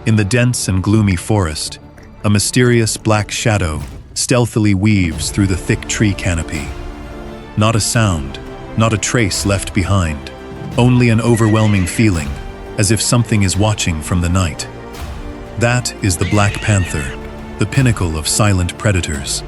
In the dense and gloomy forest, a mysterious black shadow stealthily weaves through the thick tree canopy. Not a sound, not a trace left behind, only an overwhelming feeling, as if something is watching from the night. That is the Black Panther, the pinnacle of silent predators.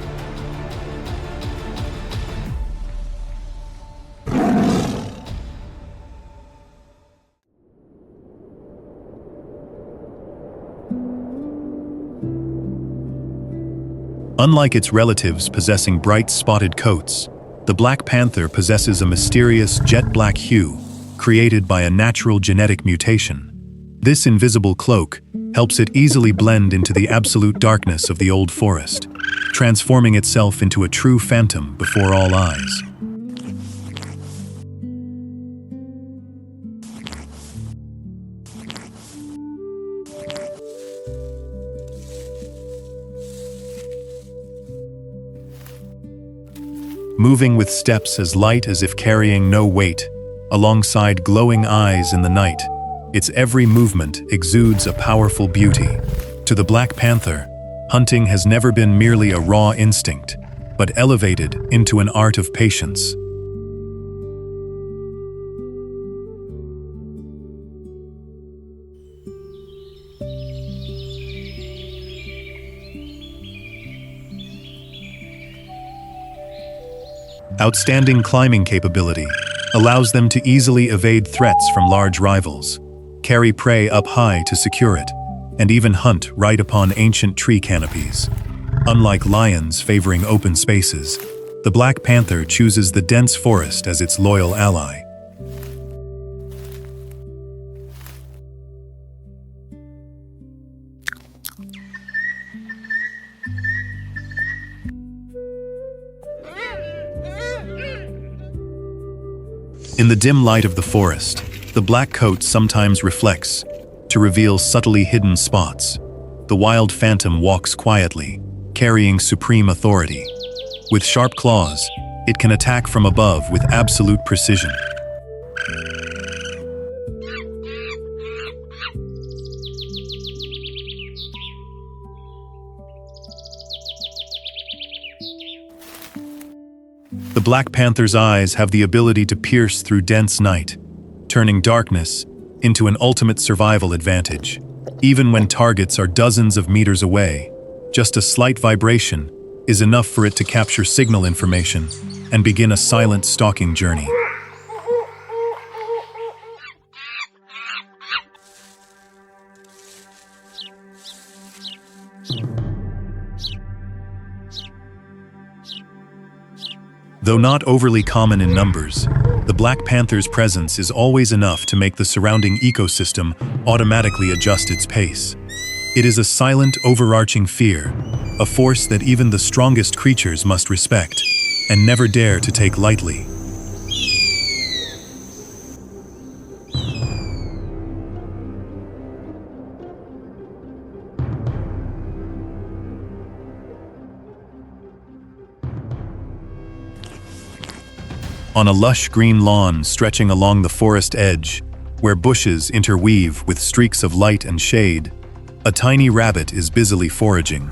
Unlike its relatives possessing bright spotted coats, the Black Panther possesses a mysterious jet-black hue created by a natural genetic mutation. This invisible cloak helps it easily blend into the absolute darkness of the old forest, transforming itself into a true phantom before all eyes. Moving with steps as light as if carrying no weight, alongside glowing eyes in the night, its every movement exudes a powerful beauty. To the Black Panther, hunting has never been merely a raw instinct, but elevated into an art of patience. Outstanding climbing capability allows them to easily evade threats from large rivals, carry prey up high to secure it, and even hunt right upon ancient tree canopies. Unlike lions favoring open spaces, the Black Panther chooses the dense forest as its loyal ally. In the dim light of the forest, the black coat sometimes reflects to reveal subtly hidden spots. The wild phantom walks quietly, carrying supreme authority. With sharp claws, it can attack from above with absolute precision. The Black Panther's eyes have the ability to pierce through dense night, turning darkness into an ultimate survival advantage. Even when targets are dozens of meters away, just a slight vibration is enough for it to capture signal information and begin a silent stalking journey. Though not overly common in numbers, the Black Panther's presence is always enough to make the surrounding ecosystem automatically adjust its pace. It is a silent, overarching fear, a force that even the strongest creatures must respect and never dare to take lightly. On a lush green lawn stretching along the forest edge, where bushes interweave with streaks of light and shade, a tiny rabbit is busily foraging.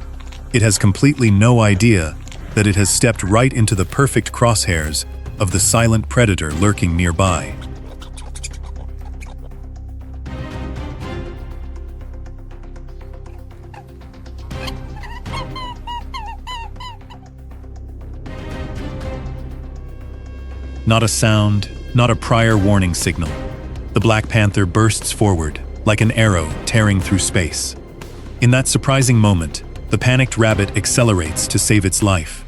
It has completely no idea that it has stepped right into the perfect crosshairs of the silent predator lurking nearby. Not a sound, not a prior warning signal. The Black Panther bursts forward, like an arrow tearing through space. In that surprising moment, the panicked rabbit accelerates to save its life.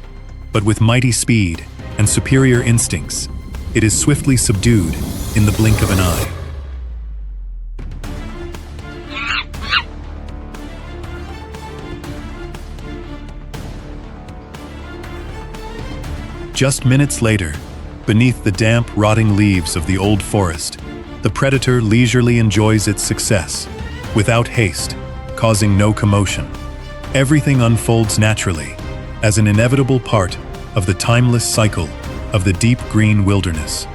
But with mighty speed and superior instincts, it is swiftly subdued in the blink of an eye. Just minutes later, beneath the damp, rotting leaves of the old forest, the predator leisurely enjoys its success, without haste, causing no commotion. Everything unfolds naturally, as an inevitable part of the timeless cycle of the deep green wilderness.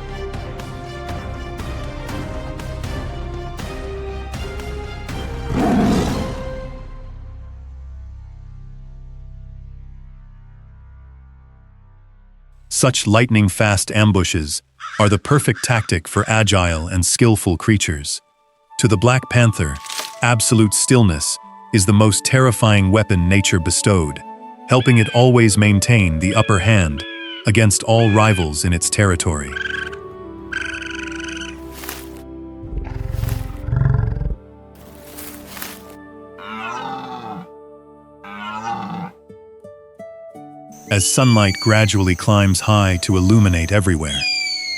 Such lightning-fast ambushes are the perfect tactic for agile and skillful creatures. To the Black Panther, absolute stillness is the most terrifying weapon nature bestowed, helping it always maintain the upper hand against all rivals in its territory. As sunlight gradually climbs high to illuminate everywhere,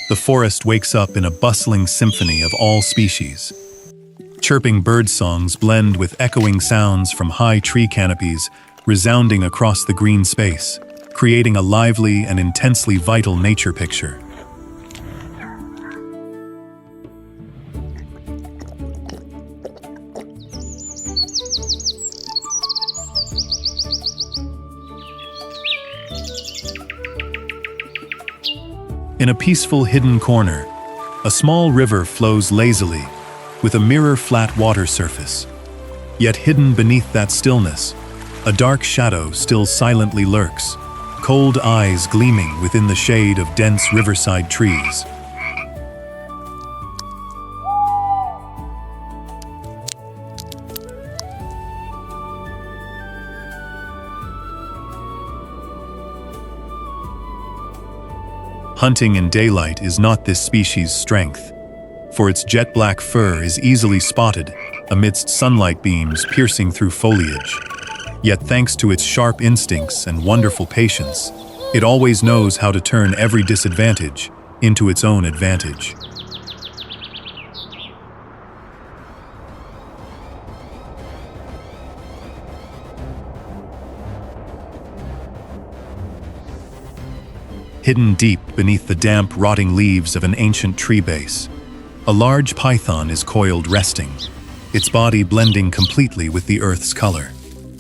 the forest wakes up in a bustling symphony of all species. Chirping bird songs blend with echoing sounds from high tree canopies resounding across the green space, creating a lively and intensely vital nature picture. In a peaceful hidden corner, a small river flows lazily with a mirror-flat water surface. Yet hidden beneath that stillness, a dark shadow still silently lurks, cold eyes gleaming within the shade of dense riverside trees. Hunting in daylight is not this species' strength, for its jet-black fur is easily spotted amidst sunlight beams piercing through foliage. Yet thanks to its sharp instincts and wonderful patience, it always knows how to turn every disadvantage into its own advantage. Hidden deep beneath the damp, rotting leaves of an ancient tree base, a large python is coiled resting, its body blending completely with the earth's color.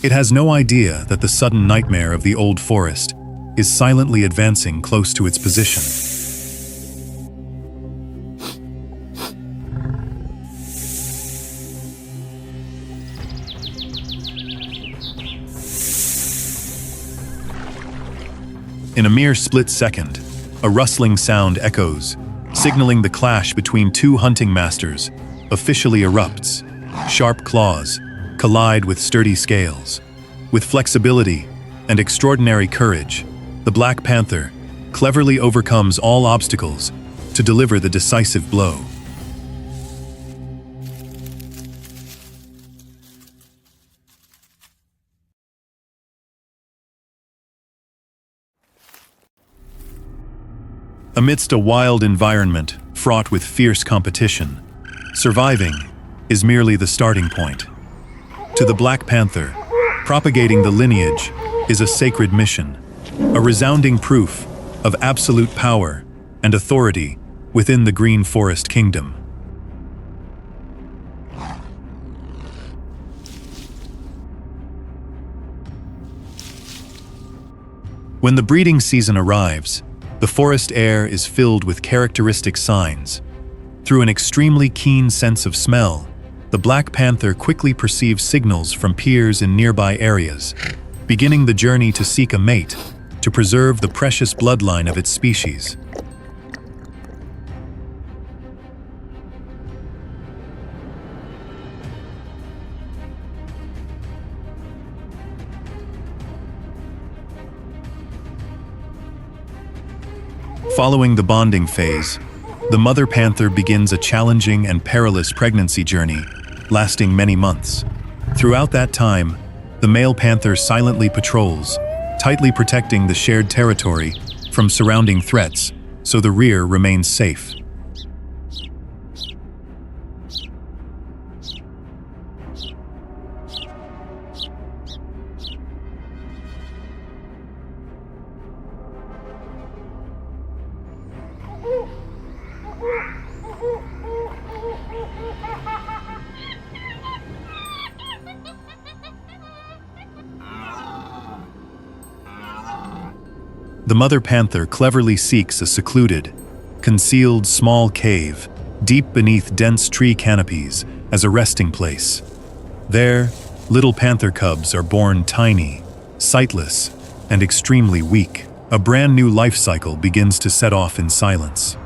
It has no idea that the sudden nightmare of the old forest is silently advancing close to its position. In a mere split second, a rustling sound echoes, signaling the clash between two hunting masters officially erupts. Sharp claws collide with sturdy scales. With flexibility and extraordinary courage, the Black Panther cleverly overcomes all obstacles to deliver the decisive blow. Amidst a wild environment fraught with fierce competition, surviving is merely the starting point. To the Black Panther, propagating the lineage is a sacred mission, a resounding proof of absolute power and authority within the Green Forest Kingdom. When the breeding season arrives, the forest air is filled with characteristic signs. Through an extremely keen sense of smell, the Black Panther quickly perceives signals from peers in nearby areas, beginning the journey to seek a mate to preserve the precious bloodline of its species. Following the bonding phase, the mother panther begins a challenging and perilous pregnancy journey, lasting many months. Throughout that time, the male panther silently patrols, tightly protecting the shared territory from surrounding threats, so the rear remains safe. The mother panther cleverly seeks a secluded, concealed small cave deep beneath dense tree canopies as a resting place. There, little panther cubs are born tiny, sightless, and extremely weak, A brand new life cycle begins to set off in silence.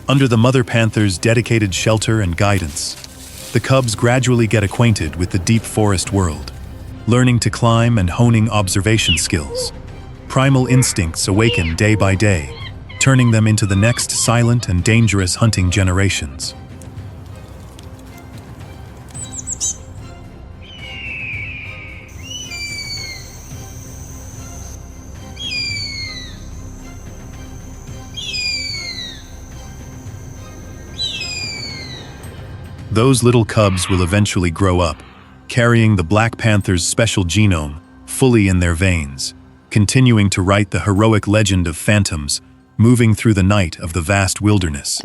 Under the mother panther's dedicated shelter and guidance, the cubs gradually get acquainted with the deep forest world, learning to climb and honing observation skills. Primal instincts awaken day by day, turning them into the next silent and dangerous hunting generations. Those little cubs will eventually grow up, carrying the Black Panther's special genome fully in their veins, continuing to write the heroic legend of phantoms moving through the night of the vast wilderness.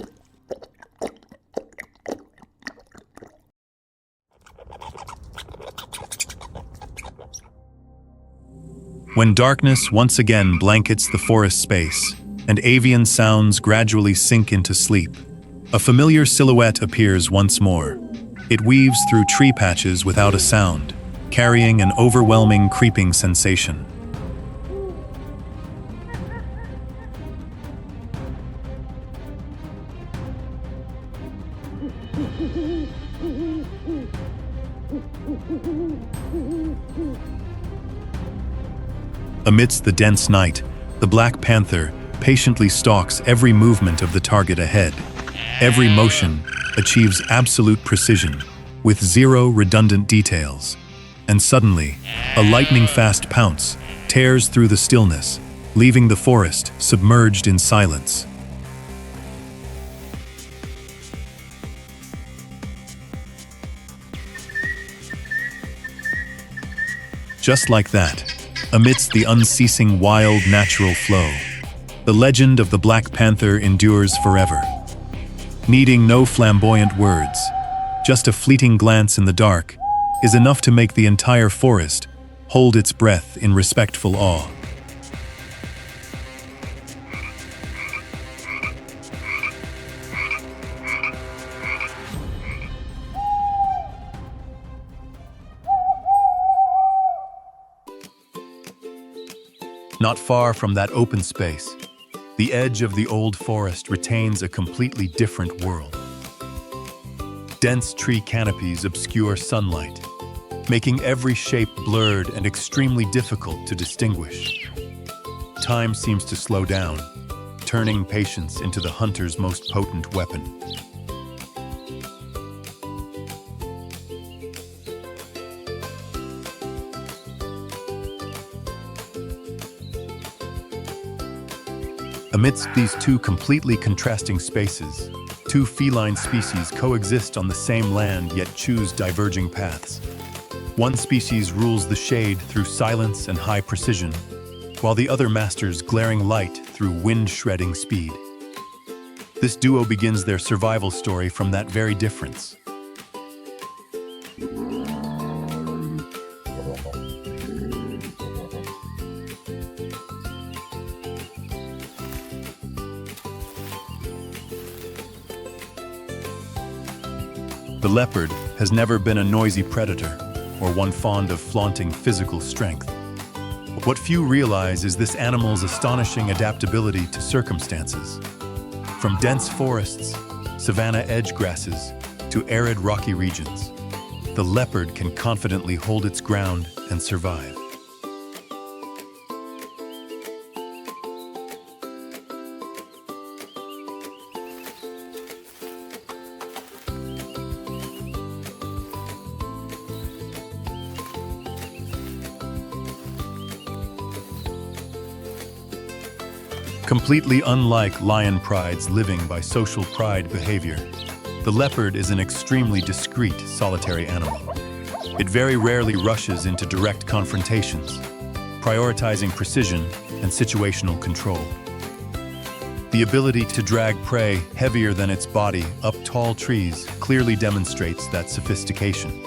When darkness once again blankets the forest space and avian sounds gradually sink into sleep, a familiar silhouette appears once more. It weaves through tree patches without a sound, carrying an overwhelming creeping sensation. Amidst the dense night, the Black Panther patiently stalks every movement of the target ahead. Every motion achieves absolute precision, with zero redundant details. And suddenly, a lightning-fast pounce tears through the stillness, leaving the forest submerged in silence. Just like that, amidst the unceasing wild natural flow, the legend of the Black Panther endures forever. Needing no flamboyant words, just a fleeting glance in the dark is enough to make the entire forest hold its breath in respectful awe. Not far from that open space, the edge of the old forest retains a completely different world. Dense tree canopies obscure sunlight, making every shape blurred and extremely difficult to distinguish. Time seems to slow down, turning patience into the hunter's most potent weapon. Amidst these two completely contrasting spaces, two feline species coexist on the same land yet choose diverging paths. One species rules the shade through silence and high precision, while the other masters glaring light through wind-shredding speed. This duo begins their survival story from that very difference. The leopard has never been a noisy predator or one fond of flaunting physical strength. What few realize is this animal's astonishing adaptability to circumstances. From dense forests, savanna edge grasses, to arid rocky regions, the leopard can confidently hold its ground and survive. Completely unlike lion pride's living by social pride behavior, the leopard is an extremely discreet, solitary animal. It very rarely rushes into direct confrontations, prioritizing precision and situational control. The ability to drag prey heavier than its body up tall trees clearly demonstrates that sophistication.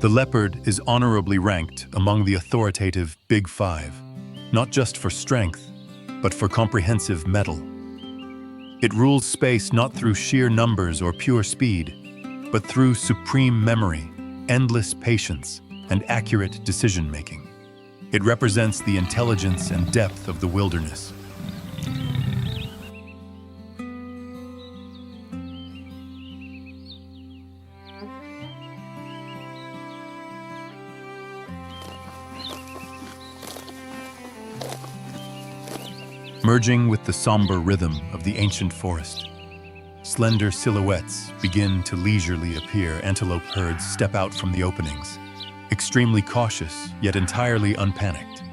The leopard is honorably ranked among the authoritative Big Five, not just for strength, but for comprehensive mettle. It rules space not through sheer numbers or pure speed, but through supreme memory, endless patience, and accurate decision-making. It represents the intelligence and depth of the wilderness. Merging with the somber rhythm of the ancient forest, slender silhouettes begin to leisurely appear. Antelope herds step out from the openings, extremely cautious yet entirely unpanicked.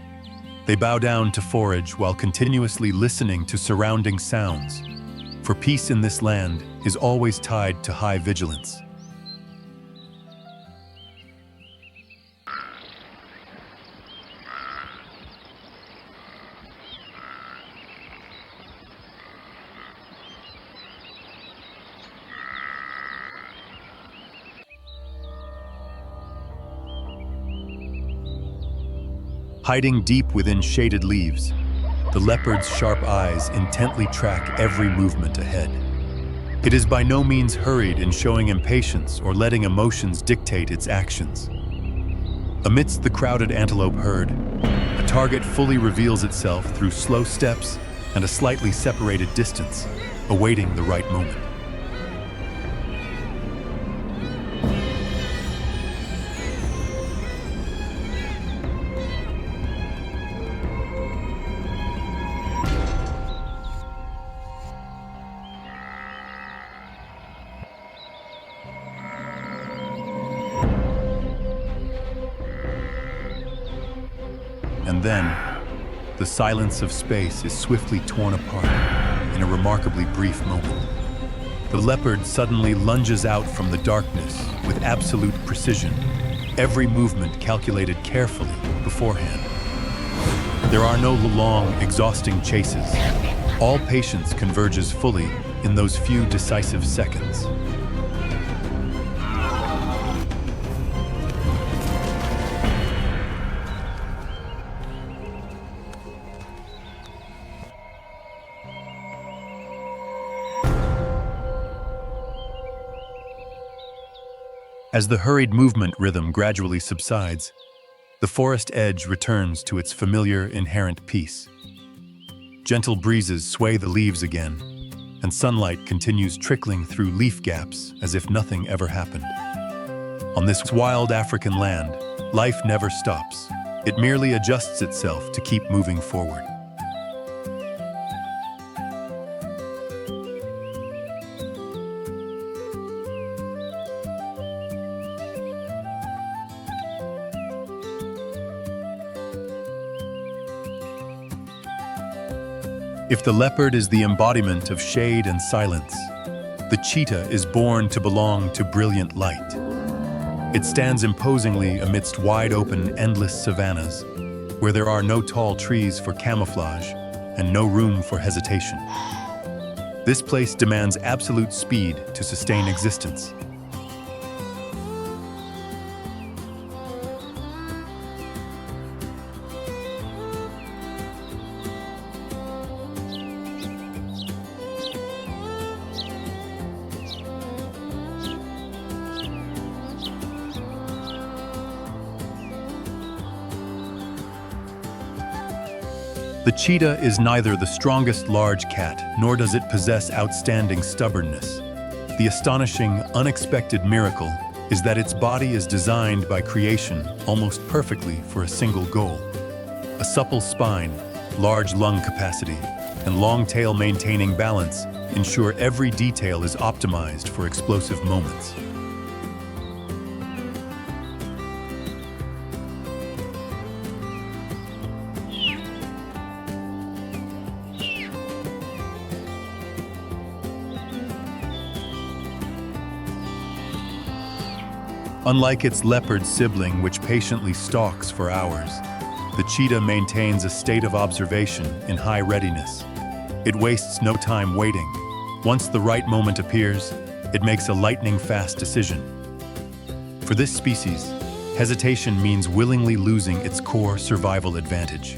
They bow down to forage while continuously listening to surrounding sounds, for peace in this land is always tied to high vigilance. Hiding deep within shaded leaves, the leopard's sharp eyes intently track every movement ahead. It is by no means hurried in showing impatience or letting emotions dictate its actions. Amidst the crowded antelope herd, a target fully reveals itself through slow steps and a slightly separated distance, awaiting the right moment. And then, the silence of space is swiftly torn apart in a remarkably brief moment. The leopard suddenly lunges out from the darkness with absolute precision, every movement calculated carefully beforehand. There are no long, exhausting chases. All patience converges fully in those few decisive seconds. As the hurried movement rhythm gradually subsides, the forest edge returns to its familiar, inherent peace. Gentle breezes sway the leaves again, and sunlight continues trickling through leaf gaps as if nothing ever happened. On this wild African land, life never stops. It merely adjusts itself to keep moving forward. If the leopard is the embodiment of shade and silence, the cheetah is born to belong to brilliant light. It stands imposingly amidst wide-open, endless savannas, where there are no tall trees for camouflage and no room for hesitation. This place demands absolute speed to sustain existence. The cheetah is neither the strongest large cat, nor does it possess outstanding stubbornness. The astonishing, unexpected miracle is that its body is designed by creation almost perfectly for a single goal. A supple spine, large lung capacity, and long tail maintaining balance ensure every detail is optimized for explosive moments. Unlike its leopard sibling, which patiently stalks for hours, the cheetah maintains a state of observation in high readiness. It wastes no time waiting. Once the right moment appears, it makes a lightning-fast decision. For this species, Hesitation means willingly losing its core survival advantage.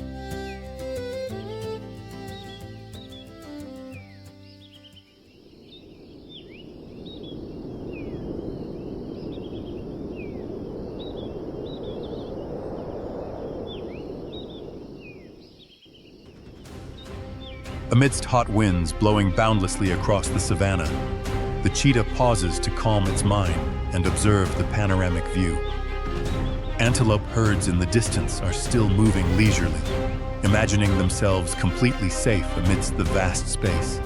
Amidst hot winds blowing boundlessly across the savanna, the cheetah pauses to calm its mind and observe the panoramic view. Antelope herds in the distance are still moving leisurely, imagining themselves completely safe amidst the vast space.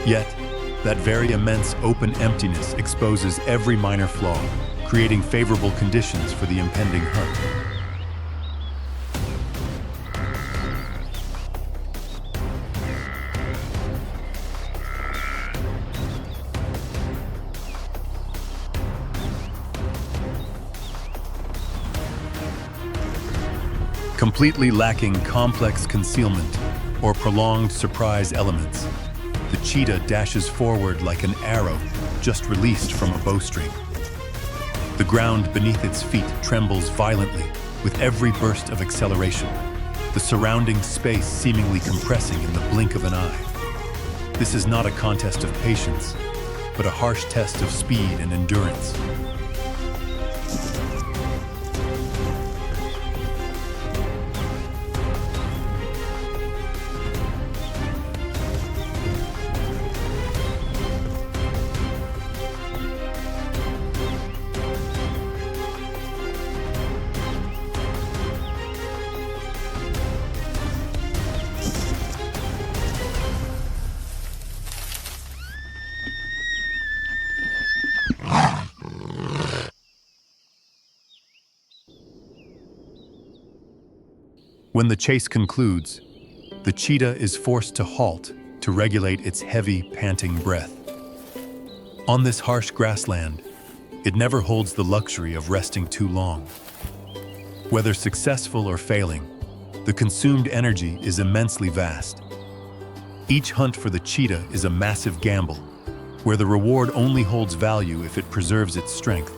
Yet, that very immense open emptiness exposes every minor flaw, creating favorable conditions for the impending hunt. Completely lacking complex concealment or prolonged surprise elements, the cheetah dashes forward like an arrow just released from a bowstring. The ground beneath its feet trembles violently with every burst of acceleration, the surrounding space seemingly compressing in the blink of an eye. This is not a contest of patience, but a harsh test of speed and endurance. When the chase concludes, the cheetah is forced to halt to regulate its heavy, panting breath. On this harsh grassland, it never holds the luxury of resting too long. Whether successful or failing, the consumed energy is immensely vast. Each hunt for the cheetah is a massive gamble, where the reward only holds value if it preserves its strength.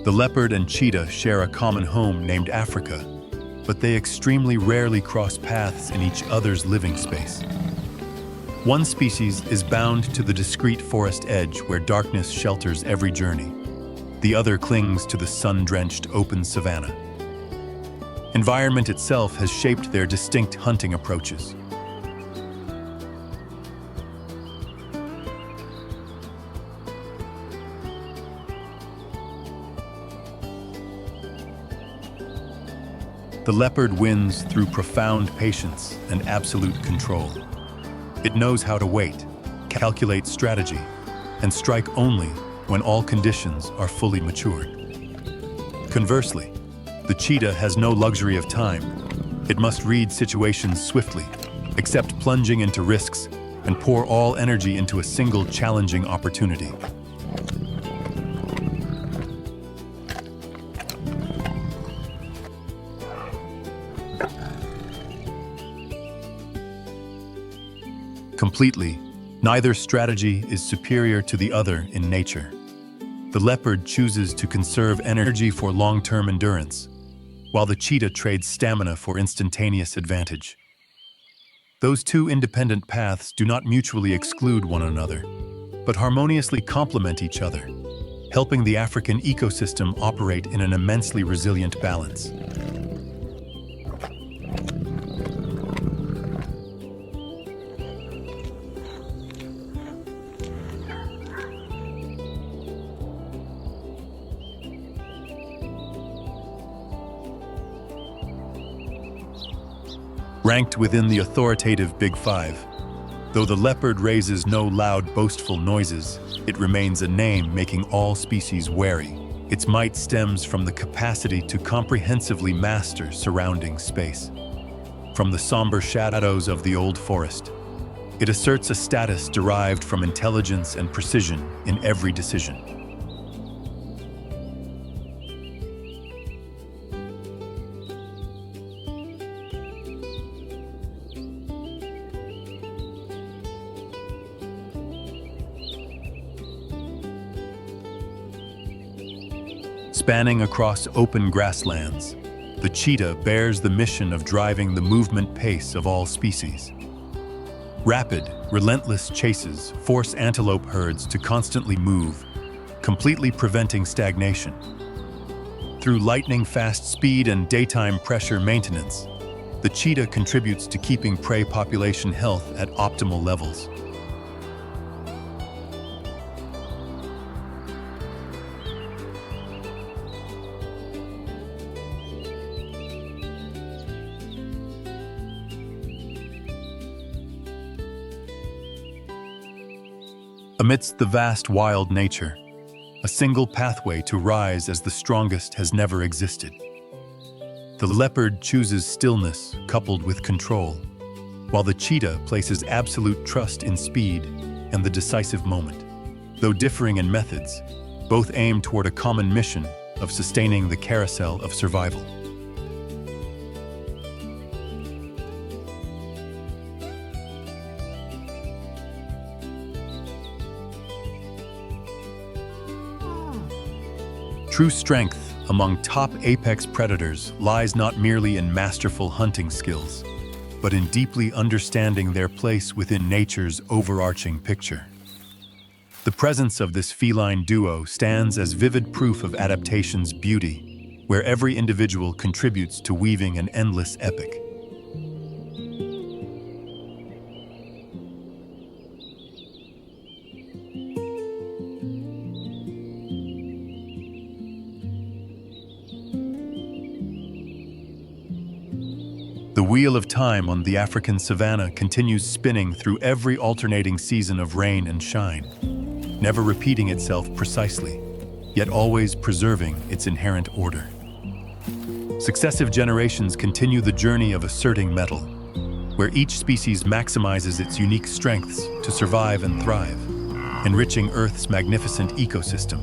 The leopard and cheetah share a common home named Africa, but they extremely rarely cross paths in each other's living space. One species is bound to the discreet forest edge where darkness shelters every journey. The other clings to the sun-drenched open savanna. Environment itself has shaped their distinct hunting approaches. The leopard wins through profound patience and absolute control. It knows how to wait, calculate strategy, and strike only when all conditions are fully matured. Conversely, the cheetah has no luxury of time. It must read situations swiftly, accept plunging into risks, and pour all energy into a single challenging opportunity. Completely, neither strategy is superior to the other in nature. The leopard chooses to conserve energy for long-term endurance, while the cheetah trades stamina for instantaneous advantage. Those two independent paths do not mutually exclude one another, but harmoniously complement each other, helping the African ecosystem operate in an immensely resilient balance. Ranked within the authoritative Big Five, though the leopard raises no loud, boastful noises, it remains a name making all species wary. Its might stems from the capacity to comprehensively master surrounding space. From the somber shadows of the old forest, it asserts a status derived from intelligence and precision in every decision. Spanning across open grasslands, the cheetah bears the mission of driving the movement pace of all species. Rapid, relentless chases force antelope herds to constantly move, completely preventing stagnation. Through lightning-fast speed and daytime pressure maintenance, the cheetah contributes to keeping prey population health at optimal levels. Amidst the vast wild nature, a single pathway to rise as the strongest has never existed. The leopard chooses stillness coupled with control, while the cheetah places absolute trust in speed and the decisive moment. Though differing in methods, both aim toward a common mission of sustaining the carousel of survival. True strength among top apex predators lies not merely in masterful hunting skills, but in deeply understanding their place within nature's overarching picture. The presence of this feline duo stands as vivid proof of adaptation's beauty, where every individual contributes to weaving an endless epic. The wheel of time on the African savanna continues spinning through every alternating season of rain and shine, never repeating itself precisely, yet always preserving its inherent order. Successive generations continue the journey of asserting mettle, where each species maximizes its unique strengths to survive and thrive, enriching Earth's magnificent ecosystem.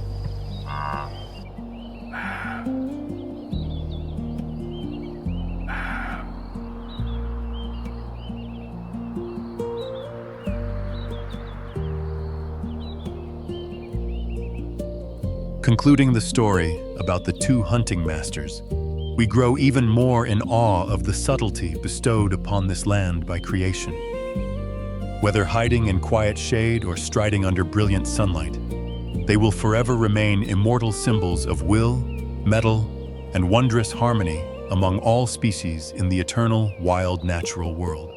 Concluding the story about the two hunting masters, we grow even more in awe of the subtlety bestowed upon this land by creation. Whether hiding in quiet shade or striding under brilliant sunlight, they will forever remain immortal symbols of will, mettle, and wondrous harmony among all species in the eternal, wild, natural world.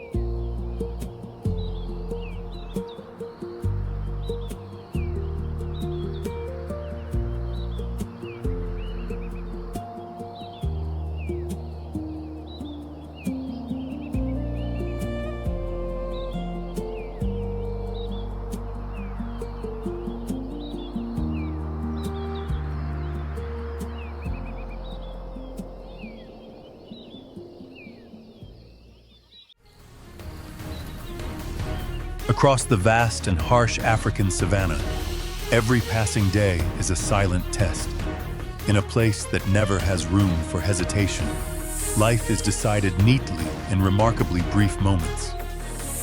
Across the vast and harsh African savanna, every passing day is a silent test. In a place that never has room for hesitation, life is decided neatly in remarkably brief moments.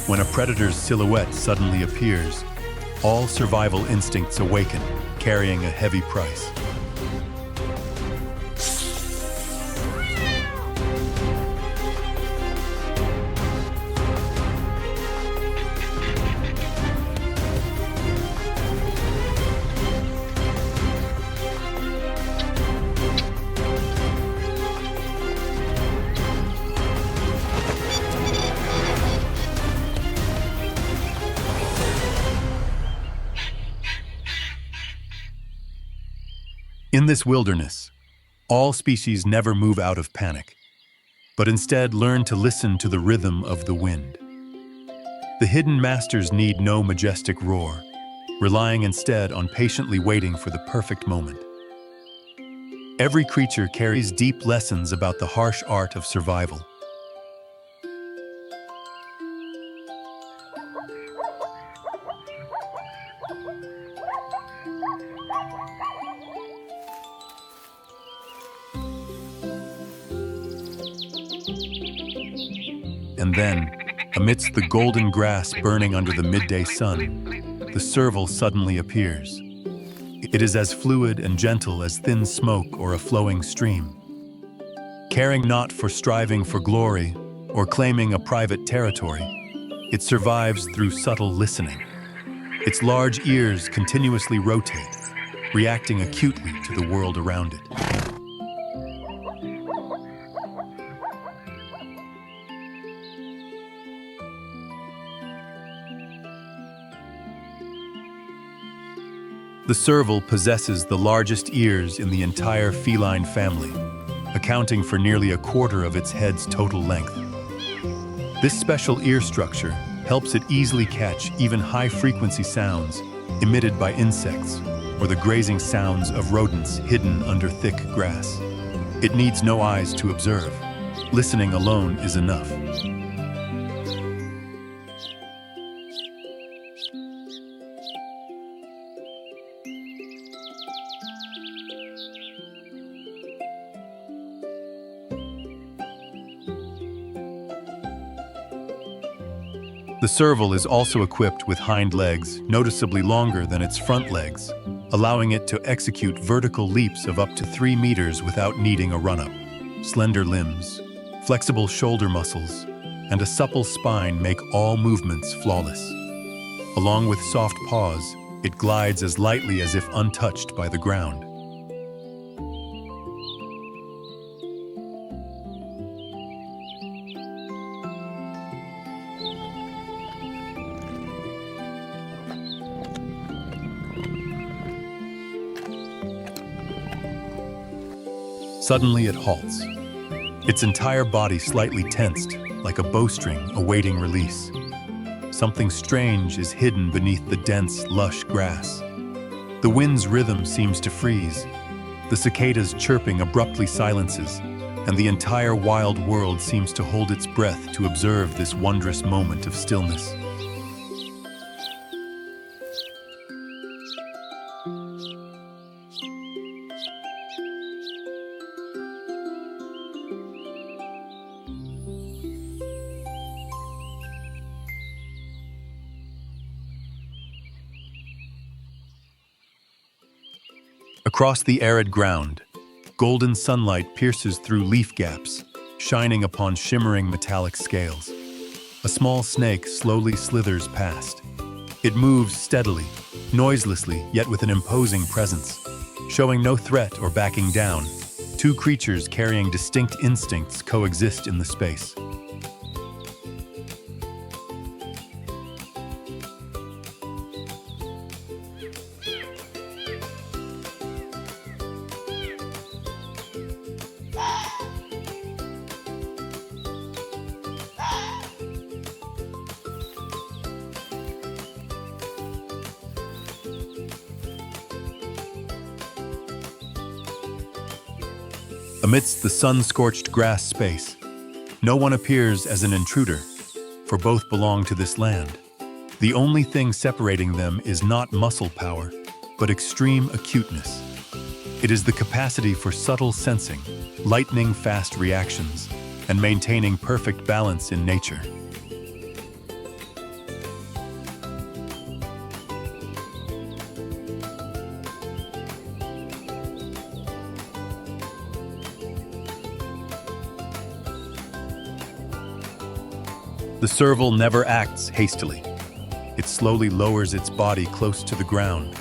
When a predator's silhouette suddenly appears, all survival instincts awaken, carrying a heavy price. In this wilderness, all species never move out of panic, but instead learn to listen to the rhythm of the wind. The hidden masters need no majestic roar, relying instead on patiently waiting for the perfect moment. Every creature carries deep lessons about the harsh art of survival. And then, amidst the golden grass burning under the midday sun, the serval suddenly appears. It is as fluid and gentle as thin smoke or a flowing stream. Caring not for striving for glory or claiming a private territory, it survives through subtle listening. Its large ears continuously rotate, reacting acutely to the world around it. The serval possesses the largest ears in the entire feline family, accounting for nearly a quarter of its head's total length. This special ear structure helps it easily catch even high-frequency sounds emitted by insects or the grazing sounds of rodents hidden under thick grass. It needs no eyes to observe. Listening alone is enough. The serval is also equipped with hind legs noticeably longer than its front legs, allowing it to execute vertical leaps of up to 3 meters without needing a run-up. Slender limbs, flexible shoulder muscles, and a supple spine make all movements flawless. Along with soft paws, it glides as lightly as if untouched by the ground. Suddenly it halts, its entire body slightly tensed, like a bowstring awaiting release. Something strange is hidden beneath the dense, lush grass. The wind's rhythm seems to freeze. The cicada's chirping abruptly silences, and the entire wild world seems to hold its breath to observe this wondrous moment of stillness. Across the arid ground, golden sunlight pierces through leaf gaps, shining upon shimmering metallic scales. A small snake slowly slithers past. It moves steadily, noiselessly, yet with an imposing presence. Showing no threat or backing down, two creatures carrying distinct instincts coexist in the space. Amidst the sun-scorched grass space, no one appears as an intruder, for both belong to this land. The only thing separating them is not muscle power, but extreme acuteness. It is the capacity for subtle sensing, lightning-fast reactions, and maintaining perfect balance in nature. The serval never acts hastily. It slowly lowers its body close to the ground,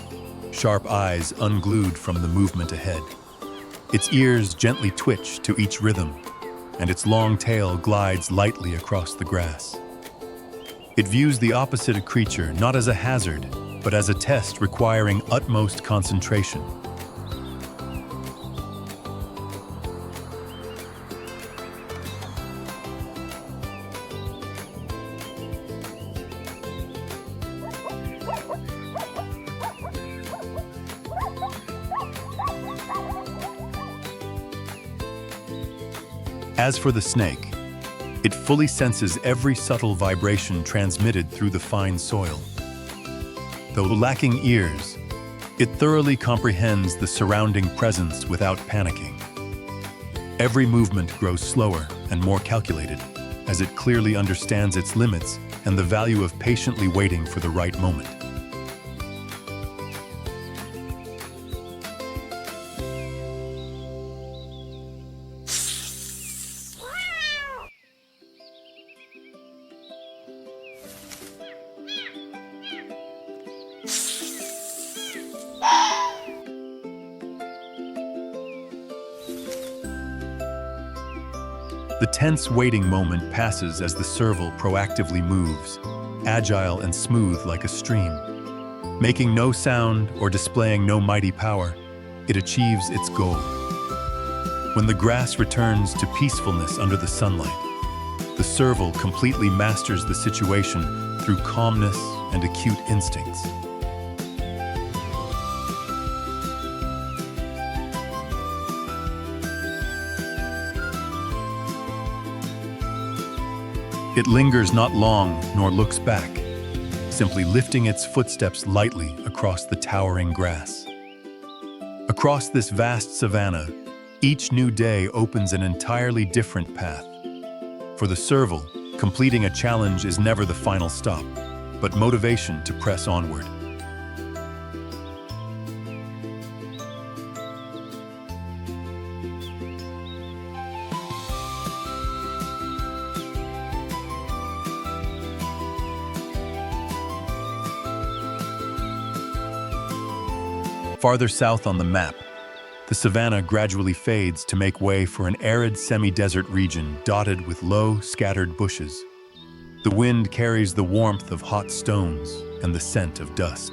sharp eyes unglued from the movement ahead. Its ears gently twitch to each rhythm, and its long tail glides lightly across the grass. It views the opposite creature not as a hazard, but as a test requiring utmost concentration. As for the snake, it fully senses every subtle vibration transmitted through the fine soil. Though lacking ears, it thoroughly comprehends the surrounding presence without panicking. Every movement grows slower and more calculated, as it clearly understands its limits and the value of patiently waiting for the right moment. The tense waiting moment passes as the serval proactively moves, agile and smooth like a stream. Making no sound or displaying no mighty power, it achieves its goal. When the grass returns to peacefulness under the sunlight, the serval completely masters the situation through calmness and acute instincts. It lingers not long nor looks back, simply lifting its footsteps lightly across the towering grass. Across this vast savanna, each new day opens an entirely different path. For the serval, completing a challenge is never the final stop, but motivation to press onward. Farther south on the map, the savanna gradually fades to make way for an arid semi-desert region dotted with low, scattered bushes. The wind carries the warmth of hot stones and the scent of dust.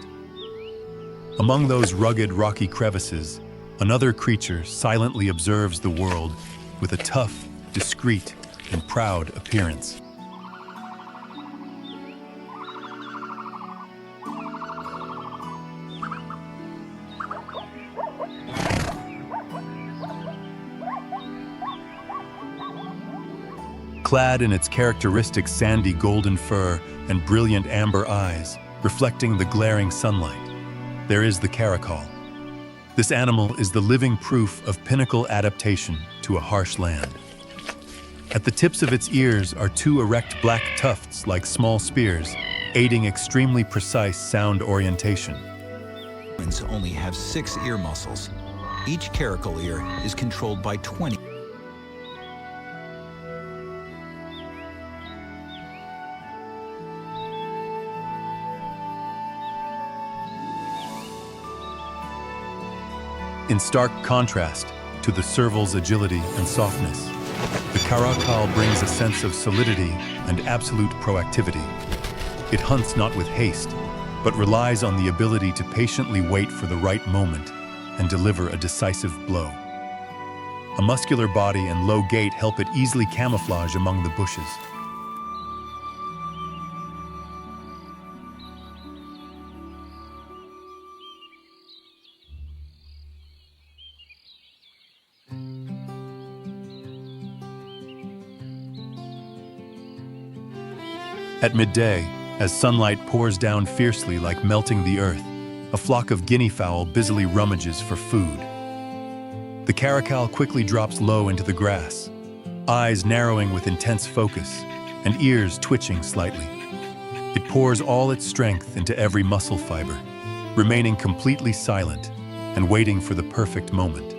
Among those rugged, rocky crevices, another creature silently observes the world with a tough, discreet, and proud appearance. Clad in its characteristic sandy golden fur and brilliant amber eyes, reflecting the glaring sunlight, there is the caracal. This animal is the living proof of pinnacle adaptation to a harsh land. At the tips of its ears are two erect black tufts like small spears, aiding extremely precise sound orientation. Humans only have 6 ear muscles. Each caracal ear is controlled by 20. In stark contrast to the serval's agility and softness, the caracal brings a sense of solidity and absolute proactivity. It hunts not with haste, but relies on the ability to patiently wait for the right moment and deliver a decisive blow. A muscular body and low gait help it easily camouflage among the bushes. At midday, as sunlight pours down fiercely like melting the earth, a flock of guinea fowl busily rummages for food. The caracal quickly drops low into the grass, eyes narrowing with intense focus and ears twitching slightly. It pours all its strength into every muscle fiber, remaining completely silent and waiting for the perfect moment.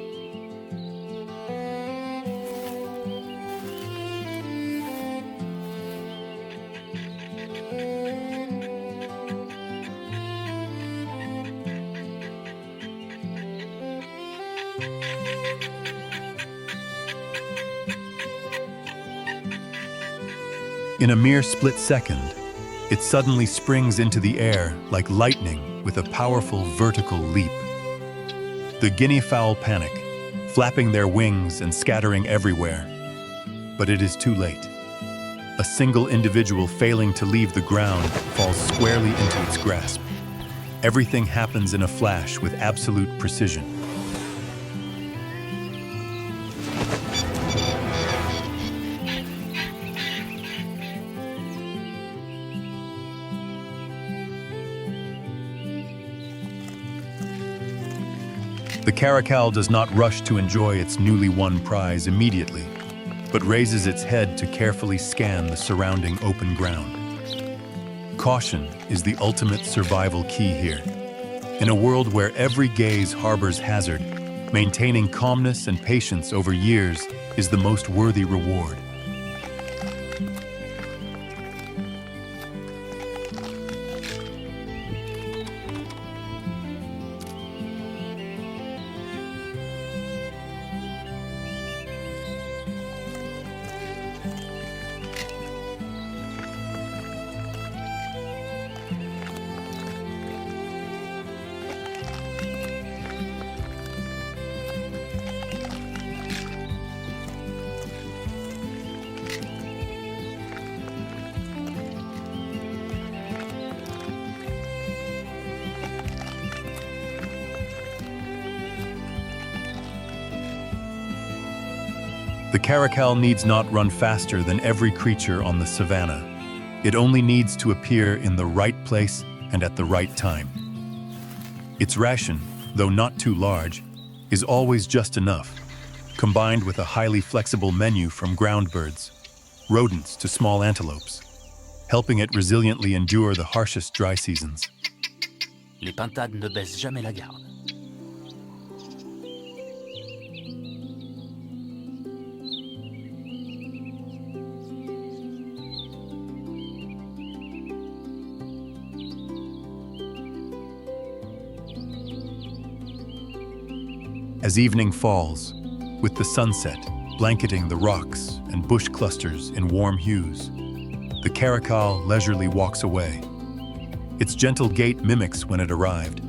In a mere split second, it suddenly springs into the air like lightning with a powerful vertical leap. The guinea fowl panic, flapping their wings and scattering everywhere. But it is too late. A single individual failing to leave the ground falls squarely into its grasp. Everything happens in a flash with absolute precision. The caracal does not rush to enjoy its newly won prize immediately, but raises its head to carefully scan the surrounding open ground. Caution is the ultimate survival key here. In a world where every gaze harbors hazard, maintaining calmness and patience over years is the most worthy reward. The caracal needs not run faster than every creature on the savanna. It only needs to appear in the right place and at the right time. Its ration, though not too large, is always just enough, combined with a highly flexible menu from ground birds, rodents to small antelopes, helping it resiliently endure the harshest dry seasons. Les pintades ne baissent jamais la garde. As evening falls, with the sunset blanketing the rocks and bush clusters in warm hues, the caracal leisurely walks away. Its gentle gait mimics when it arrived,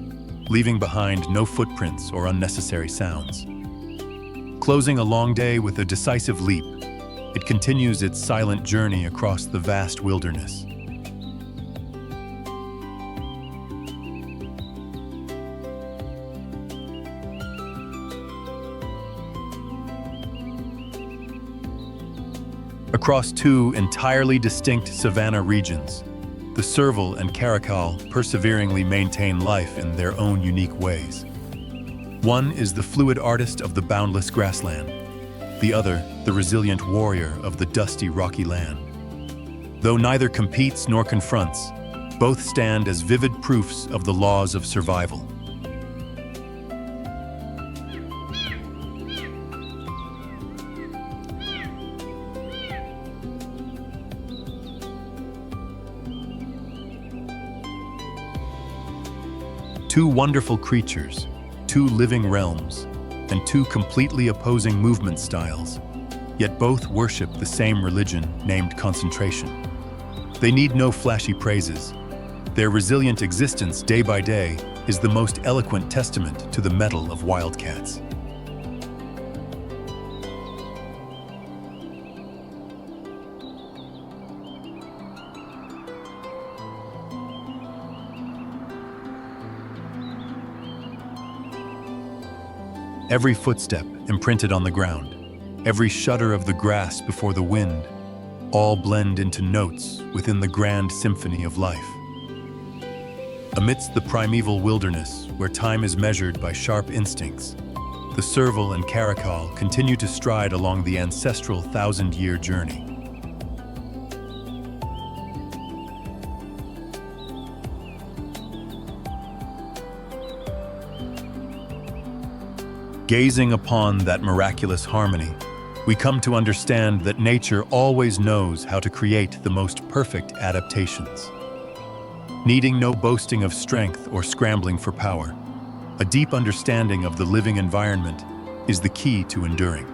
leaving behind no footprints or unnecessary sounds. Closing a long day with a decisive leap, it continues its silent journey across the vast wilderness. Across two entirely distinct savanna regions, the serval and caracal perseveringly maintain life in their own unique ways. One is the fluid artist of the boundless grassland, the other the resilient warrior of the dusty rocky land. Though neither competes nor confronts, both stand as vivid proofs of the laws of survival. Two wonderful creatures, two living realms, and two completely opposing movement styles, yet both worship the same religion named concentration. They need no flashy praises. Their resilient existence day by day is the most eloquent testament to the mettle of wildcats. Every footstep imprinted on the ground, every shudder of the grass before the wind, all blend into notes within the grand symphony of life. Amidst the primeval wilderness, where time is measured by sharp instincts, the serval and caracal continue to stride along the ancestral thousand-year journey. Gazing upon that miraculous harmony, we come to understand that nature always knows how to create the most perfect adaptations. Needing no boasting of strength or scrambling for power, a deep understanding of the living environment is the key to enduring.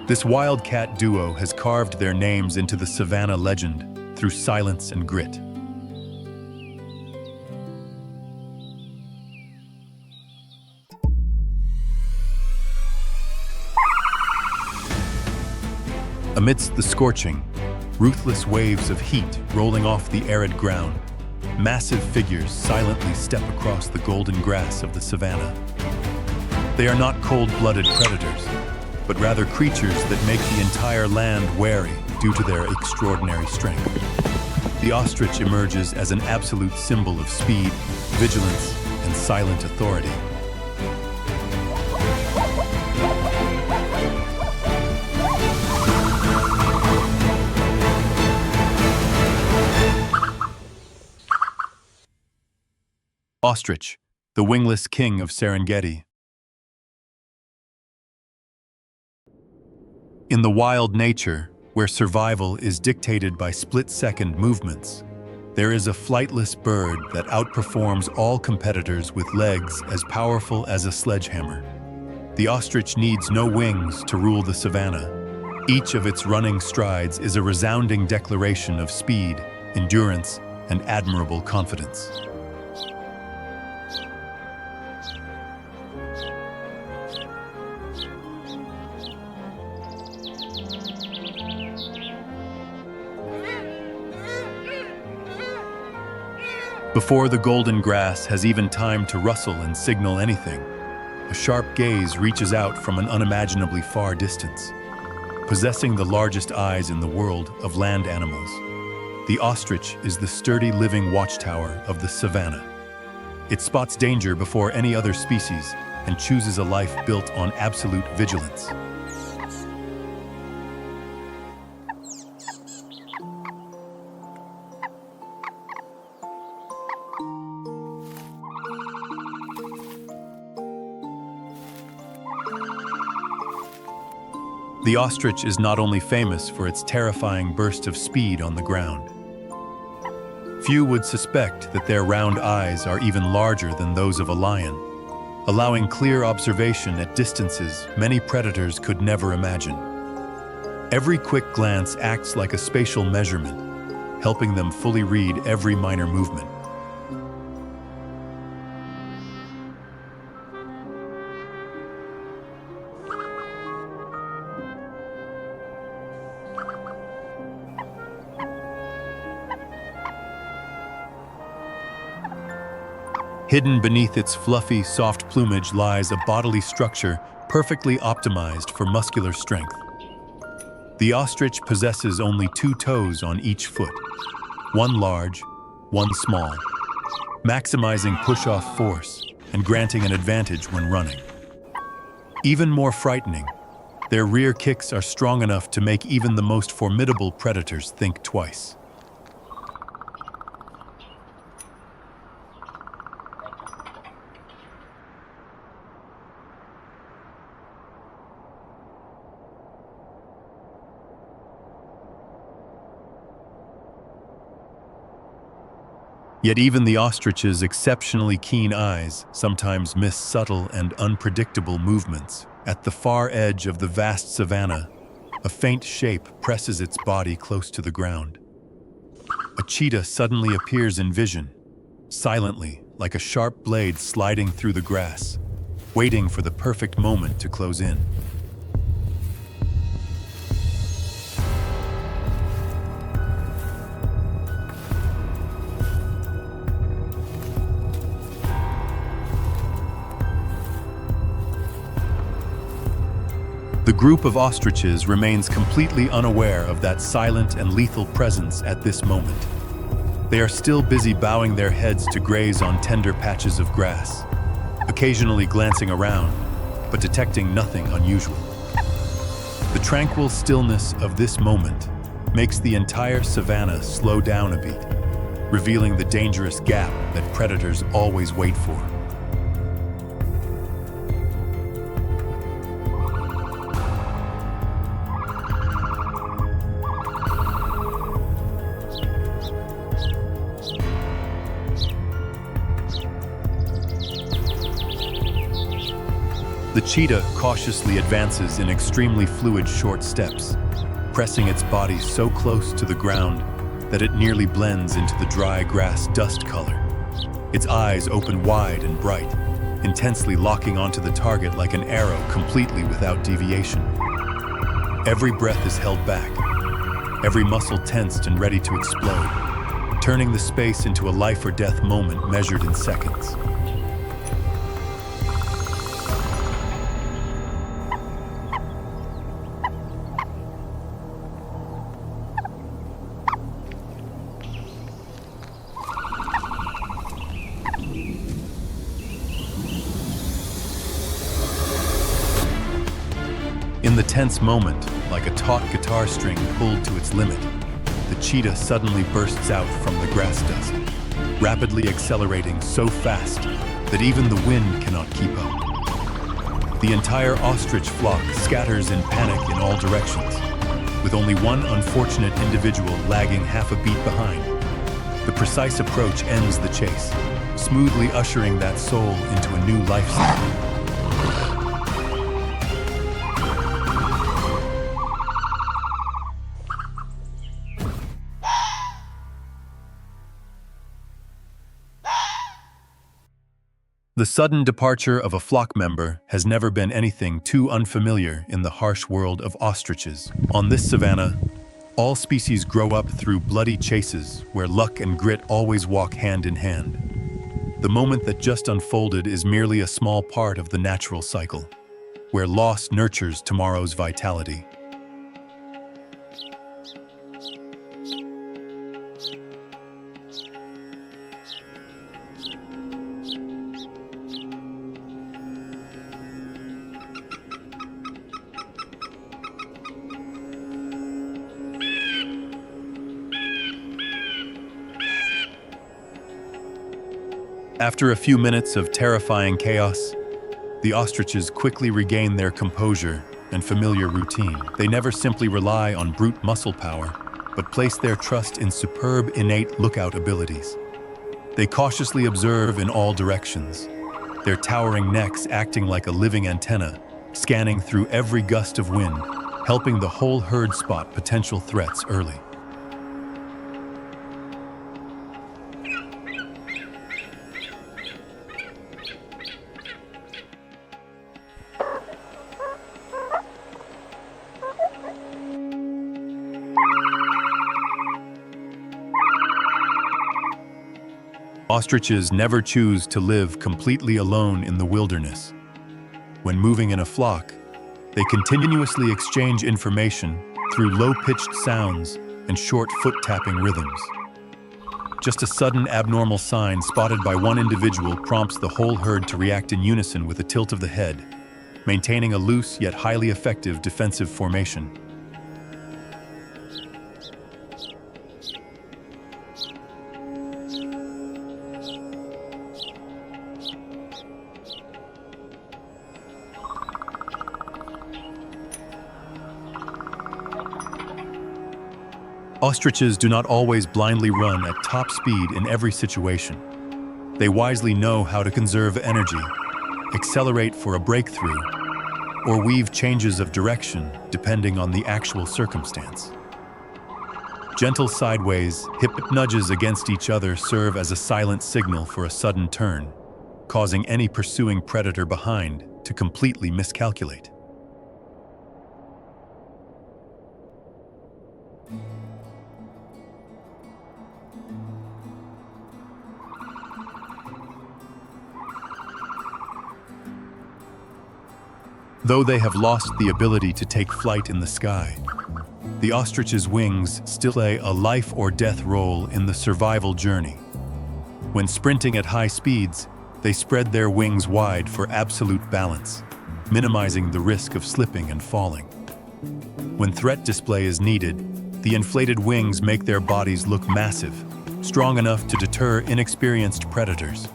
This wildcat duo has carved their names into the savanna legend through silence and grit. Amidst the scorching, ruthless waves of heat rolling off the arid ground, massive figures silently step across the golden grass of the savanna. They are not cold-blooded predators, but rather creatures that make the entire land wary due to their extraordinary strength. The ostrich emerges as an absolute symbol of speed, vigilance, and silent authority. Ostrich, the wingless king of Serengeti. In the wild nature, where survival is dictated by split-second movements, there is a flightless bird that outperforms all competitors with legs as powerful as a sledgehammer. The ostrich needs no wings to rule the savanna. Each of its running strides is a resounding declaration of speed, endurance, and admirable confidence. Before the golden grass has even time to rustle and signal anything, a sharp gaze reaches out from an unimaginably far distance. possessing the largest eyes in the world of land animals. The ostrich is the sturdy living watchtower of the savanna. It spots danger before any other species and chooses a life built on absolute vigilance. The ostrich is not only famous for its terrifying burst of speed on the ground. Few would suspect that their round eyes are even larger than those of a lion, allowing clear observation at distances many predators could never imagine. Every quick glance acts like a spatial measurement, helping them fully read every minor movement. Hidden beneath its fluffy, soft plumage lies a bodily structure perfectly optimized for muscular strength. The ostrich possesses only 2 toes on each foot, one large, one small, maximizing push-off force and granting an advantage when running. Even more frightening, their rear kicks are strong enough to make even the most formidable predators think twice. Yet even the ostrich's exceptionally keen eyes sometimes miss subtle and unpredictable movements. At the far edge of the vast savanna, a faint shape presses its body close to the ground. A cheetah suddenly appears in vision, silently, like a sharp blade sliding through the grass, waiting for the perfect moment to close in. The group of ostriches remains completely unaware of that silent and lethal presence at this moment. They are still busy bowing their heads to graze on tender patches of grass, occasionally glancing around, but detecting nothing unusual. The tranquil stillness of this moment makes the entire savanna slow down a beat, revealing the dangerous gap that predators always wait for. The cheetah cautiously advances in extremely fluid short steps, pressing its body so close to the ground that it nearly blends into the dry grass dust color. Its eyes open wide and bright, intensely locking onto the target like an arrow completely without deviation. Every breath is held back, every muscle tensed and ready to explode, turning the space into a life or death moment measured in seconds. In the tense moment, like a taut guitar string pulled to its limit, the cheetah suddenly bursts out from the grass dust, rapidly accelerating so fast that even the wind cannot keep up. The entire ostrich flock scatters in panic in all directions, with only one unfortunate individual lagging half a beat behind. The precise approach ends the chase, smoothly ushering that soul into a new lifestyle. The sudden departure of a flock member has never been anything too unfamiliar in the harsh world of ostriches. On this savanna, all species grow up through bloody chases where luck and grit always walk hand in hand. The moment that just unfolded is merely a small part of the natural cycle, where loss nurtures tomorrow's vitality. After a few minutes of terrifying chaos, the ostriches quickly regain their composure and familiar routine. They never simply rely on brute muscle power, but place their trust in superb innate lookout abilities. They cautiously observe in all directions, their towering necks acting like a living antenna, scanning through every gust of wind, helping the whole herd spot potential threats early. Ostriches never choose to live completely alone in the wilderness. When moving in a flock, they continuously exchange information through low-pitched sounds and short foot-tapping rhythms. Just a sudden abnormal sign spotted by one individual prompts the whole herd to react in unison with a tilt of the head, maintaining a loose yet highly effective defensive formation. Ostriches do not always blindly run at top speed in every situation. They wisely know how to conserve energy, accelerate for a breakthrough, or weave changes of direction depending on the actual circumstance. Gentle sideways, hip nudges against each other serve as a silent signal for a sudden turn, causing any pursuing predator behind to completely miscalculate. Though they have lost the ability to take flight in the sky, the ostrich's wings still play a life-or-death role in the survival journey. When sprinting at high speeds, they spread their wings wide for absolute balance, minimizing the risk of slipping and falling. When threat display is needed, the inflated wings make their bodies look massive, strong enough to deter inexperienced predators.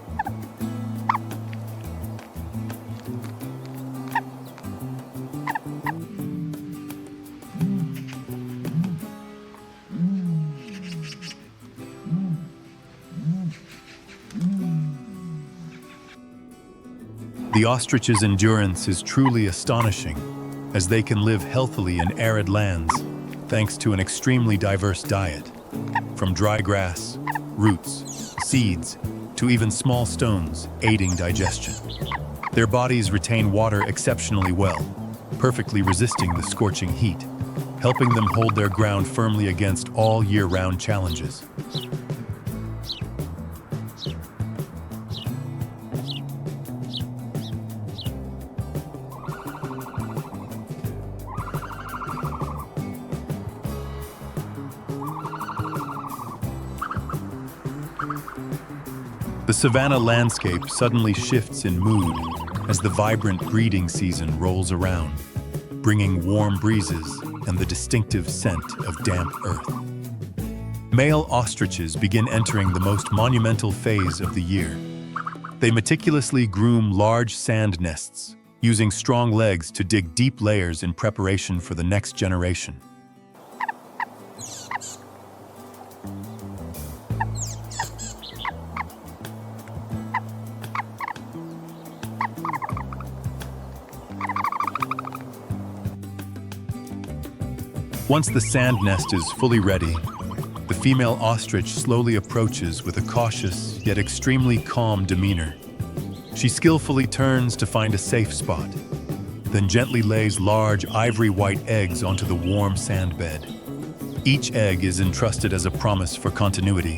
The ostrich's endurance is truly astonishing, as they can live healthily in arid lands thanks to an extremely diverse diet, from dry grass, roots, seeds, to even small stones aiding digestion. Their bodies retain water exceptionally well, perfectly resisting the scorching heat, helping them hold their ground firmly against all year-round challenges. The savanna landscape suddenly shifts in mood as the vibrant breeding season rolls around, bringing warm breezes and the distinctive scent of damp earth. Male ostriches begin entering the most monumental phase of the year. They meticulously groom large sand nests, using strong legs to dig deep layers in preparation for the next generation. Once the sand nest is fully ready, the female ostrich slowly approaches with a cautious yet extremely calm demeanor. She skillfully turns to find a safe spot, then gently lays large ivory-white eggs onto the warm sand bed. Each egg is entrusted as a promise for continuity,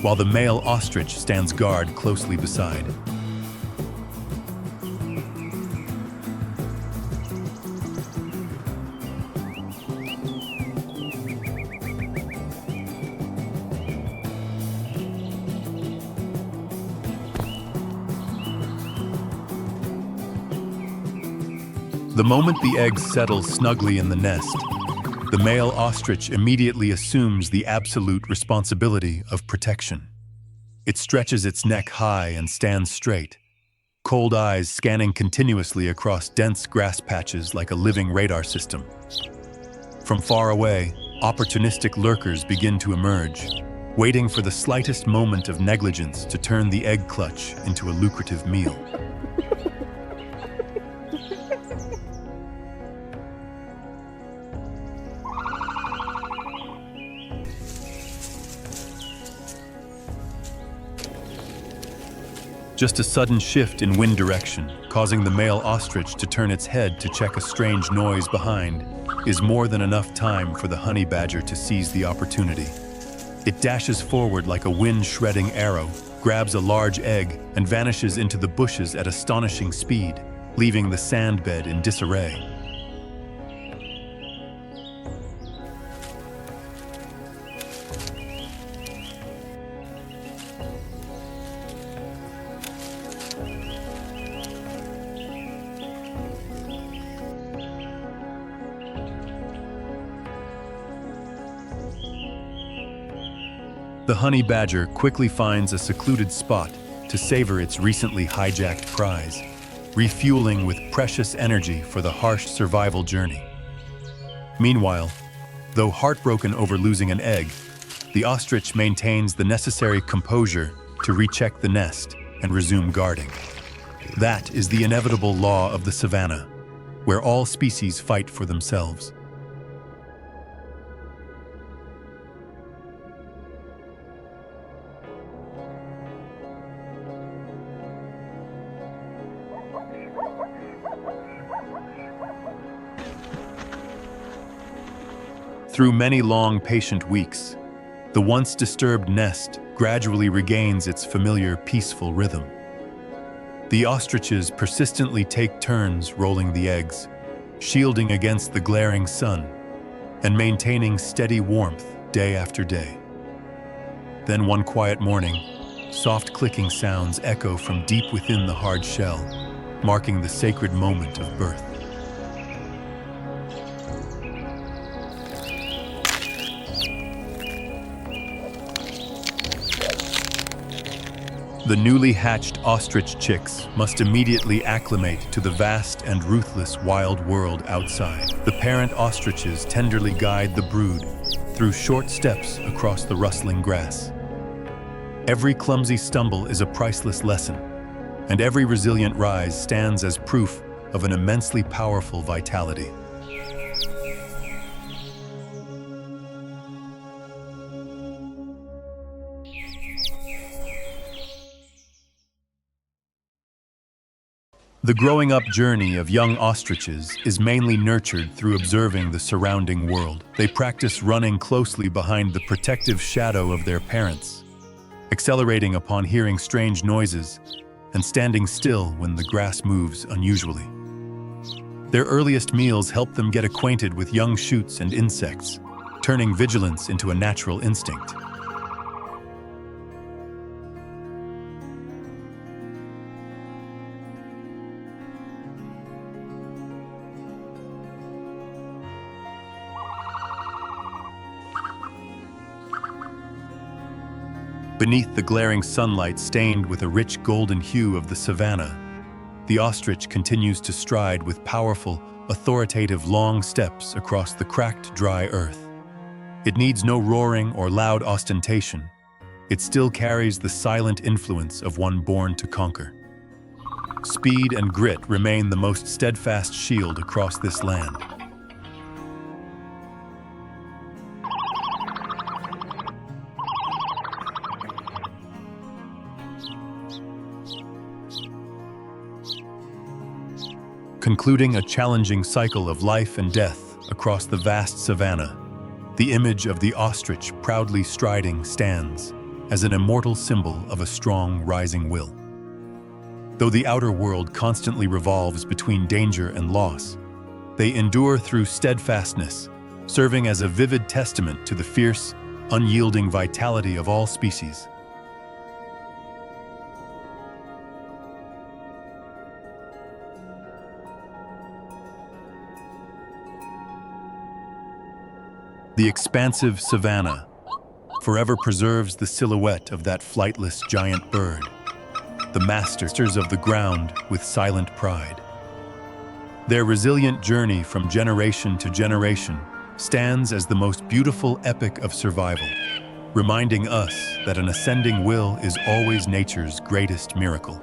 while the male ostrich stands guard closely beside. The moment the eggs settle snugly in the nest, the male ostrich immediately assumes the absolute responsibility of protection. It stretches its neck high and stands straight, cold eyes scanning continuously across dense grass patches like a living radar system. From far away, opportunistic lurkers begin to emerge, waiting for the slightest moment of negligence to turn the egg clutch into a lucrative meal. Just a sudden shift in wind direction, causing the male ostrich to turn its head to check a strange noise behind, is more than enough time for the honey badger to seize the opportunity. It dashes forward like a wind-shredding arrow, grabs a large egg, and vanishes into the bushes at astonishing speed, leaving the sand bed in disarray. The honey badger quickly finds a secluded spot to savor its recently hijacked prize, refueling with precious energy for the harsh survival journey. Meanwhile, though heartbroken over losing an egg, the ostrich maintains the necessary composure to recheck the nest and resume guarding. That is the inevitable law of the savanna, where all species fight for themselves. Through many long, patient weeks, the once disturbed nest gradually regains its familiar, peaceful rhythm. The ostriches persistently take turns rolling the eggs, shielding against the glaring sun, and maintaining steady warmth day after day. Then one quiet morning, soft clicking sounds echo from deep within the hard shell, marking the sacred moment of birth. The newly hatched ostrich chicks must immediately acclimate to the vast and ruthless wild world outside. The parent ostriches tenderly guide the brood through short steps across the rustling grass. Every clumsy stumble is a priceless lesson, and every resilient rise stands as proof of an immensely powerful vitality. The growing up journey of young ostriches is mainly nurtured through observing the surrounding world. They practice running closely behind the protective shadow of their parents, accelerating upon hearing strange noises, and standing still when the grass moves unusually. Their earliest meals help them get acquainted with young shoots and insects, turning vigilance into a natural instinct. Beneath the glaring sunlight stained with a rich golden hue of the savanna, the ostrich continues to stride with powerful, authoritative long steps across the cracked, dry earth. It needs no roaring or loud ostentation. It still carries the silent influence of one born to conquer. Speed and grit remain the most steadfast shield across this land. Concluding a challenging cycle of life and death across the vast savanna, the image of the ostrich proudly striding stands as an immortal symbol of a strong, rising will. Though the outer world constantly revolves between danger and loss, they endure through steadfastness, serving as a vivid testament to the fierce, unyielding vitality of all species. The expansive savanna, forever preserves the silhouette of that flightless giant bird, the masters of the ground with silent pride. Their resilient journey from generation to generation stands as the most beautiful epic of survival, reminding us that an ascending will is always nature's greatest miracle.